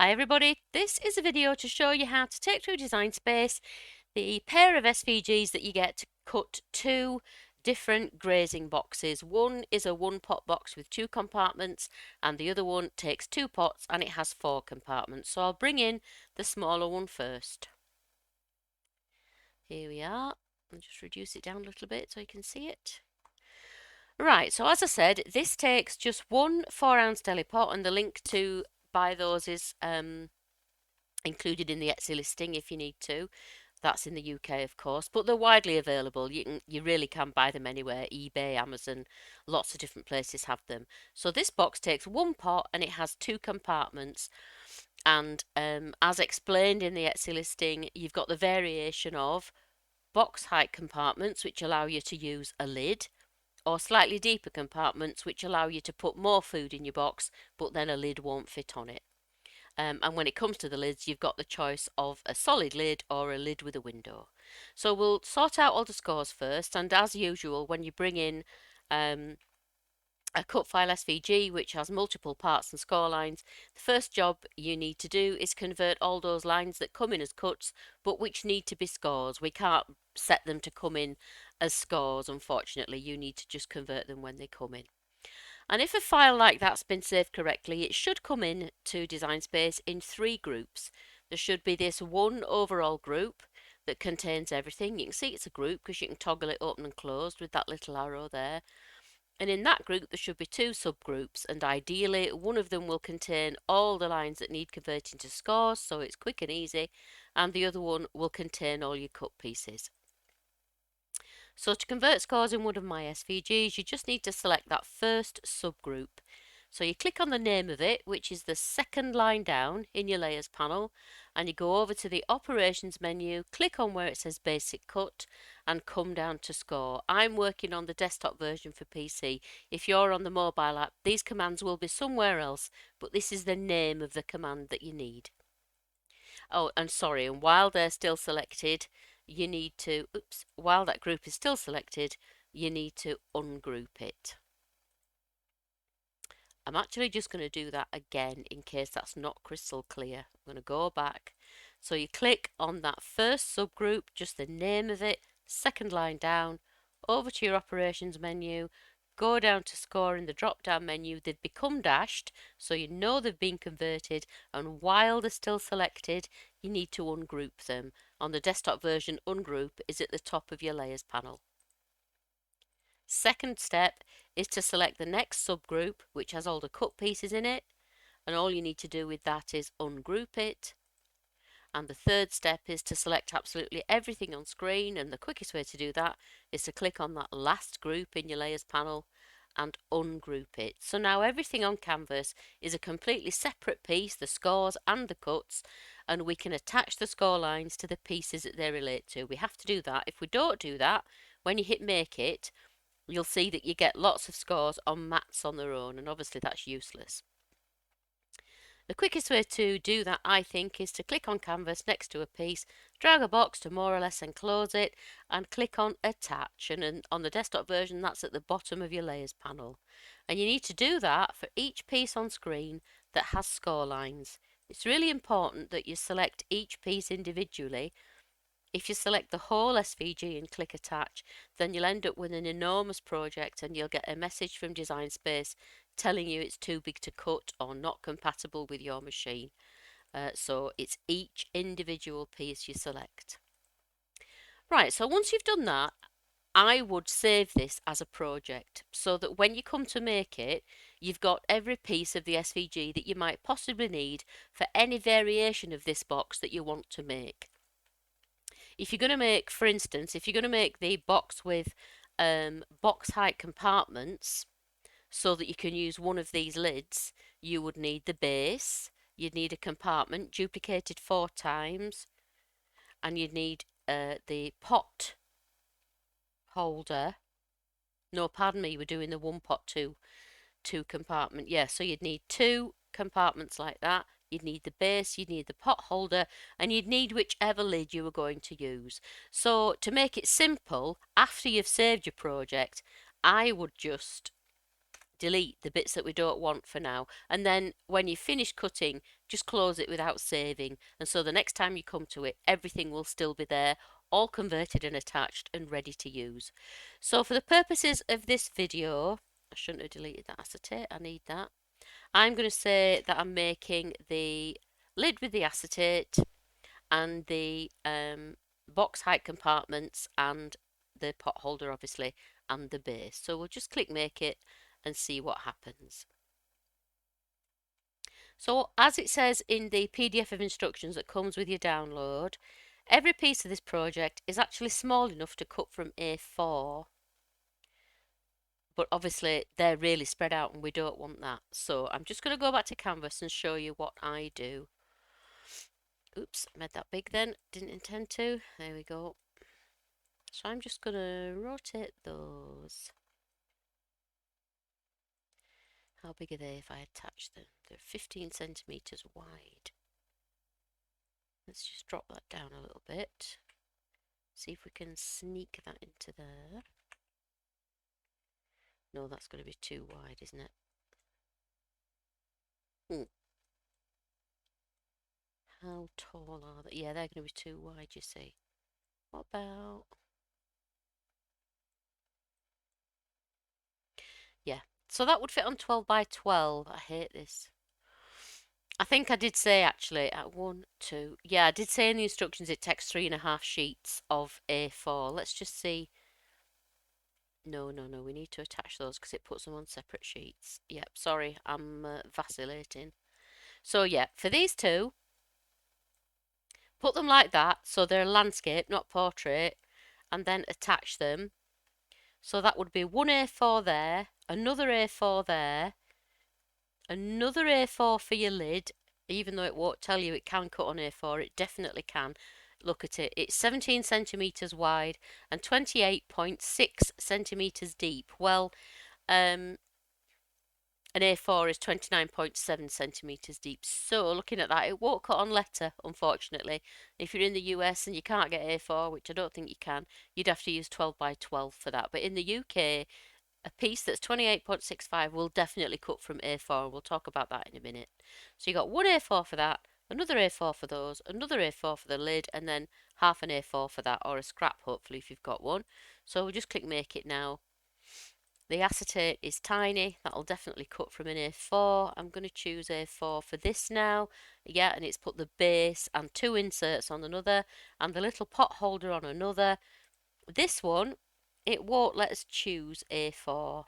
Hi everybody, this is a video to show you how to take through Design Space the pair of SVGs that you get to cut two different grazing boxes. One is a one pot box with two compartments and the other one takes two pots and it has four compartments. So I'll bring in the smaller one first. Here we are. I'll just reduce it down a little bit so you can see it. Right, so as I said, this takes just one 4-ounce deli pot and the link to buy those is included in the Etsy listing if you need to. That's in the UK, of course, but they're widely available. You really can buy them anywhere. eBay, Amazon, lots of different places have them. So this box takes one pot and it has two compartments. And as explained in the Etsy listing, you've got the variation of box height compartments, which allow you to use a lid, or slightly deeper compartments, which allow you to put more food in your box, but then a lid won't fit on it. And when it comes to the lids, you've got the choice of a solid lid or a lid with a window. So we'll sort out all the scores first, and as usual, when you bring in a cut file SVG which has multiple parts and score lines, the first job you need to do is convert all those lines that come in as cuts but which need to be scores. We can't set them to come in as scores, unfortunately. You need to just convert them when they come in. And if a file like that's been saved correctly, it should come in to Design Space in three groups. There should be this one overall group that contains everything. You can see it's a group because you can toggle it open and closed with that little arrow there. And in that group there should be two subgroups, and ideally one of them will contain all the lines that need converting to scores so it's quick and easy, and the other one will contain all your cut pieces. So to convert scores in one of my SVGs, you just need to select that first subgroup. So you click on the name of it, which is the second line down in your layers panel, and you go over to the operations menu, click on where it says basic cut and come down to score. I'm working on the desktop version for PC. If you're on the mobile app, these commands will be somewhere else, but this is the name of the command that you need. Oh, and sorry, and while they're still selected, you need to, while that group is still selected, you need to ungroup it. I'm actually just going to do that again in case that's not crystal clear. I'm going to go back. So you click on that first subgroup, just the name of it, second line down, over to your operations menu, go down to score in the drop down menu. They've become dashed, so you know they've been converted, and while they're still selected, you need to ungroup them. On the desktop version, ungroup is at the top of your layers panel. Second step is to select the next subgroup, which has all the cut pieces in it, and all you need to do with that is ungroup it. And the third step is to select absolutely everything on screen, and the quickest way to do that is to click on that last group in your layers panel and ungroup it. So now everything on canvas is a completely separate piece, the scores and the cuts, and we can attach the score lines to the pieces that they relate to. We have to do that. If we don't do that, when you hit make it, you'll see that you get lots of scores on mats on their own, and obviously that's useless. The quickest way to do that, I think, is to click on canvas next to a piece, drag a box to more or less enclose it, and click on attach. And on the desktop version, that's at the bottom of your layers panel. And you need to do that for each piece on screen that has score lines. It's really important that you select each piece individually. If you select the whole SVG and click attach, then you'll end up with an enormous project and you'll get a message from Design Space telling you it's too big to cut or not compatible with your machine. So it's each individual piece you select. Right, so once you've done that, I would save this as a project so that when you come to make it, you've got every piece of the SVG that you might possibly need for any variation of this box that you want to make. If you're going to make, for instance, if you're going to make the box with box height compartments so that you can use one of these lids, you would need the base, you'd need a compartment duplicated 4 times, and you'd need the pot holder. No, pardon me, we're doing the one pot two compartment. Yeah, so you'd need 2 compartments like that. You'd need the base, you'd need the pot holder, and you'd need whichever lid you were going to use. So to make it simple, after you've saved your project, I would just delete the bits that we don't want for now. And then when you finish cutting, just close it without saving. And so the next time you come to it, everything will still be there, all converted and attached and ready to use. So for the purposes of this video, I shouldn't have deleted that acetate, I need that. I'm going to say that I'm making the lid with the acetate and the box height compartments and the pot holder obviously and the base. So we'll just click make it and see what happens. So as it says in the PDF of instructions that comes with your download, every piece of this project is actually small enough to cut from A4. But obviously they're really spread out and we don't want that. So I'm just going to go back to canvas and show you what I do. Oops, made that big then, didn't intend to. There we go. So I'm just going to rotate those. How big are they if I attach them? They're 15 centimetres wide. Let's just drop that down a little bit. See if we can sneak that into there. No, that's going to be too wide, isn't it? How tall are they? Yeah, they're going to be too wide, you see. What about... Yeah, so that would fit on 12 by 12. I hate this. I think I did say actually at 1, 2. Yeah, I did say in the instructions it takes 3.5 sheets of A4. Let's just see. No, we need to attach those because it puts them on separate sheets. Yep, sorry, I'm vacillating. So yeah, for these two, put them like that so they're landscape, not portrait, and then attach them. So that would be one A4 there, another A4 there, another A4 for your lid, even though it won't tell you it can cut on A4, it definitely can. Look at it, it's 17 centimetres wide and 28.6 centimetres deep. Well, an A4 is 29.7 centimetres deep. So looking at that, it won't cut on letter, unfortunately. If you're in the US and you can't get A4, which I don't think you can, you'd have to use 12 by 12 for that. But in the UK, a piece that's 28.65 will definitely cut from A4. We'll talk about that in a minute. So you got one A4 for that, another A4 for those, another A4 for the lid, and then half an A4 for that, or a scrap hopefully if you've got one. So we'll just click make it now. The acetate is tiny, that'll definitely cut from an A4. I'm going to choose A4 for this now. Yeah, and it's put the base and 2 inserts on another, and the little pot holder on another. This one, it won't let us choose A4.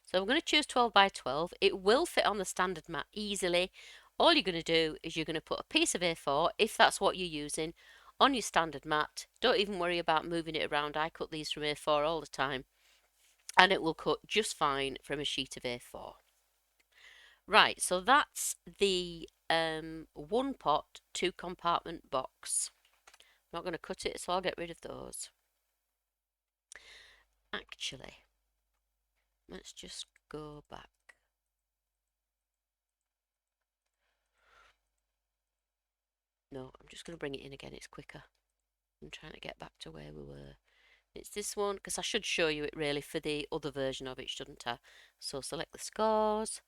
So I'm going to choose 12 by 12. It will fit on the standard mat easily. All you're going to do is you're going to put a piece of A4, if that's what you're using, on your standard mat. Don't even worry about moving it around. I cut these from A4 all the time. And it will cut just fine from a sheet of A4. Right, so that's the 1 pot, 2 compartment box. I'm not going to cut it, so I'll get rid of those. Actually, let's just go back. No, I'm just going to bring it in again, it's quicker. I'm trying to get back to where we were. It's this one, because I should show you it really for the other version of it, shouldn't I? So select the scores,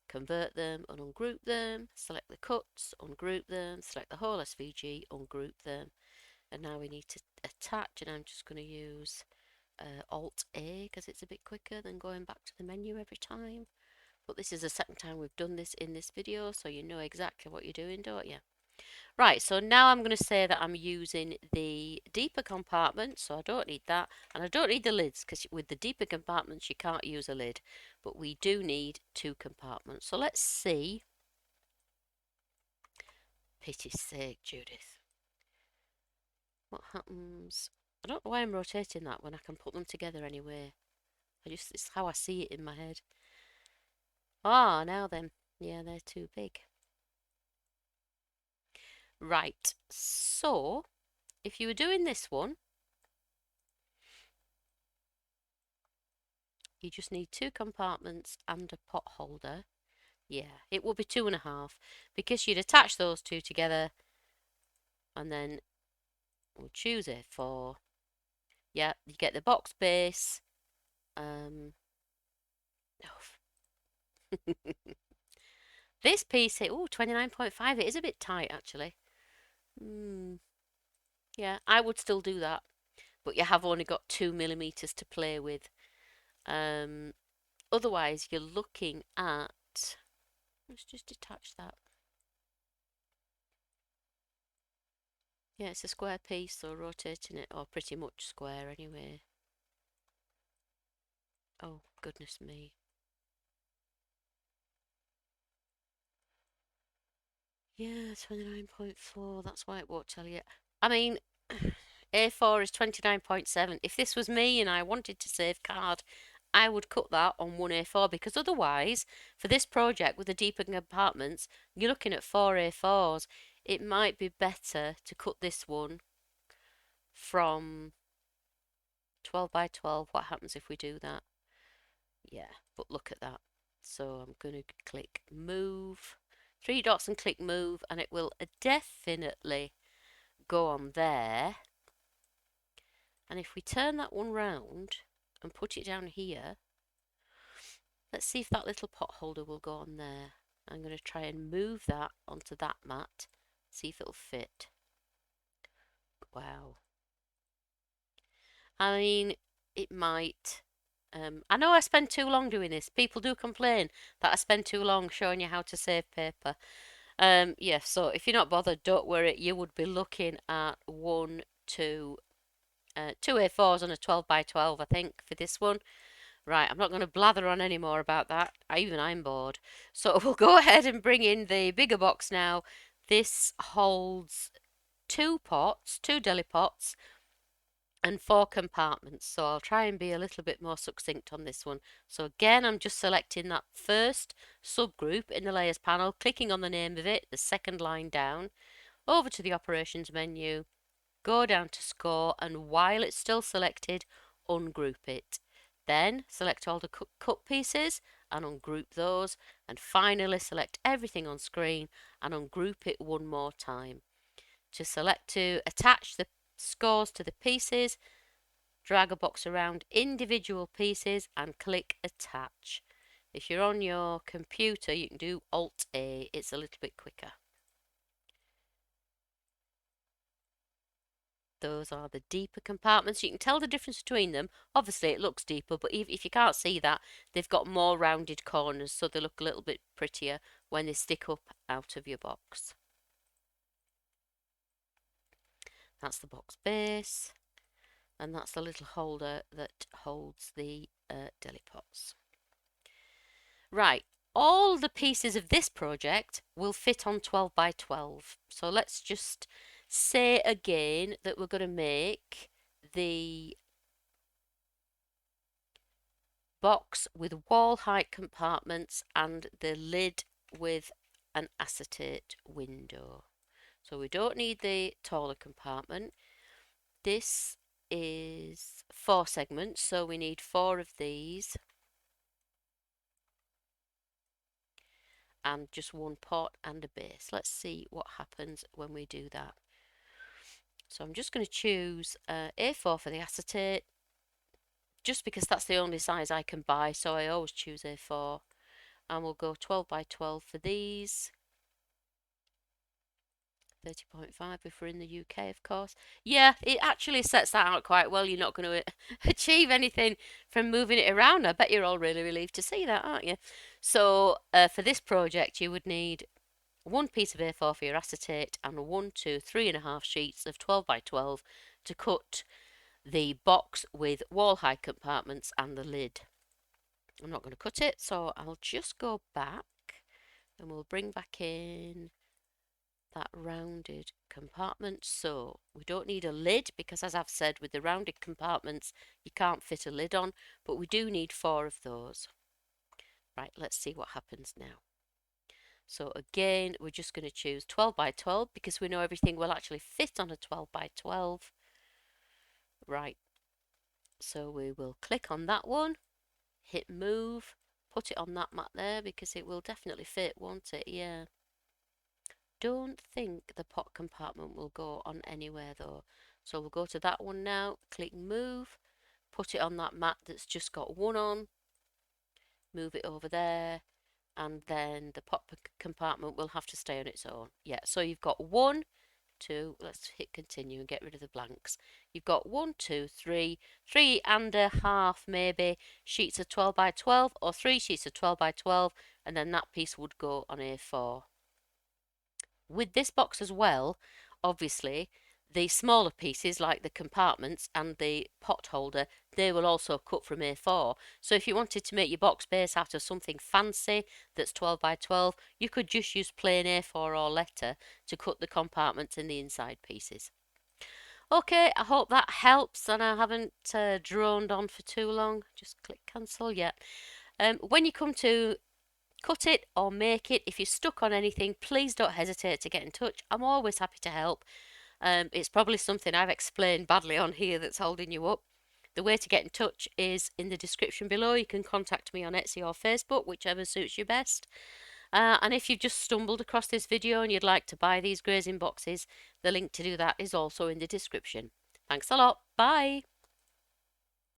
convert them and ungroup them, select the cuts, ungroup them, select the whole SVG, ungroup them. And now we need to attach, and I'm just going to use Alt A because it's a bit quicker than going back to the menu every time. But this is the second time we've done this in this video, so you know exactly what you're doing, don't you? Right, so now I'm going to say that I'm using the deeper compartment, so I don't need that. And I don't need the lids, because with the deeper compartments you can't use a lid. But we do need 2 compartments. So let's see. Pity's sake, Judith. What happens? I don't know why I'm rotating that when I can put them together anyway. It's how I see it in my head. Ah, now then. Yeah, they're too big. Right, so if you were doing this one, you just need 2 compartments and a pot holder. Yeah, it will be 2.5 because you'd attach those 2 together and then we'll choose it for, yeah, you get the box base. Oh, This piece here, ooh, 29.5, it is a bit tight actually. Yeah, I would still do that, but you have only got 2 millimeters to play with. Otherwise, you're looking at, let's just detach that. Yeah, it's a square piece, so rotating it, or pretty much square anyway. Oh, goodness me. Yeah, 29.4, that's why it won't tell you. I mean, A4 is 29.7. If this was me and I wanted to save card, I would cut that on one A4 because otherwise, for this project with the deeper compartments, you're looking at 4 A4s. It might be better to cut this one from 12 by 12. What happens if we do that? Yeah, but look at that. So I'm going to click move, 3 dots and click move, and it will definitely go on there. And if we turn that one round and put it down here, let's see if that little pot holder will go on there. I'm going to try and move that onto that mat, see if it'll fit. Wow. I mean, it might. I know I spend too long doing this. People do complain that I spend too long showing you how to save paper. Yeah, so if you're not bothered, don't worry. You would be looking at two A4s on a 12 by 12, I think, for this one. Right, I'm not going to blather on any more about that. Even I'm bored. So we'll go ahead and bring in the bigger box now. This holds 2 pots, 2 deli pots, and 4 compartments. So I'll try and be a little bit more succinct on this one. So again, I'm just selecting that first subgroup in the layers panel, clicking on the name of it, the second line down, over to the operations menu, go down to score, and while it's still selected, ungroup it. Then select all the cut pieces and ungroup those, and finally select everything on screen and ungroup it one more time. To attach the scores to the pieces, drag a box around individual pieces and click attach. If you're on your computer, you can do Alt A, it's a little bit quicker. Those are the deeper compartments. You can tell the difference between them. Obviously, it looks deeper, but if you can't see that, they've got more rounded corners, so they look a little bit prettier when they stick up out of your box. That's the box base, and that's the little holder that holds the deli pots. Right, all the pieces of this project will fit on 12 by 12. So let's just say again that we're going to make the box with wall height compartments and the lid with an acetate window. So we don't need the taller compartment. This is 4 segments, so we need 4 of these and just 1 pot and a base. Let's see what happens when we do that. So I'm just going to choose A4 for the acetate, just because that's the only size I can buy, so I always choose A4. And we'll go 12 by 12 for these. 30.5 if we're in the UK, of course. Yeah, it actually sets that out quite well. You're not going to achieve anything from moving it around. I bet you're all really relieved to see that, aren't you? So for this project, you would need 1 piece of A4 for your acetate and 1, 2, 3.5 sheets of 12 by 12 to cut the box with wall height compartments and the lid. I'm not going to cut it, so I'll just go back and we'll bring back in that rounded compartment. So we don't need a lid because, as I've said, with the rounded compartments you can't fit a lid on, but we do need 4 of those. Right, let's see what happens now. So again, we're just going to choose 12 by 12 because we know everything will actually fit on a 12 by 12. Right, so we will click on that one, hit move, put it on that mat there because it will definitely fit, won't it? Yeah. Don't think the pot compartment will go on anywhere though. So we'll go to that one now, click move, put it on that mat that's just got 1 on, move it over there, and then the pot compartment will have to stay on its own. Yeah, so you've got 1, 2, let's hit continue and get rid of the blanks. You've got 1, 2, 3, 3.5 maybe sheets of 12 by 12 or 3 sheets of 12 by 12, and then that piece would go on A4. With this box as well, obviously, the smaller pieces like the compartments and the pot holder, they will also cut from A4. So if you wanted to make your box base out of something fancy that's 12 by 12, you could just use plain A4 or letter to cut the compartments and the inside pieces. Okay, I hope that helps and I haven't droned on for too long. Just click cancel, yeah. When you come to cut it or make it, if you're stuck on anything, please don't hesitate to get in touch. I'm always happy to help. It's probably something I've explained badly on here that's holding you up. The way to get in touch is in the description below. You can contact me on Etsy or Facebook, whichever suits you best. And if you've just stumbled across this video and you'd like to buy these grazing boxes, the link to do that is also in the description. Thanks a lot. Bye.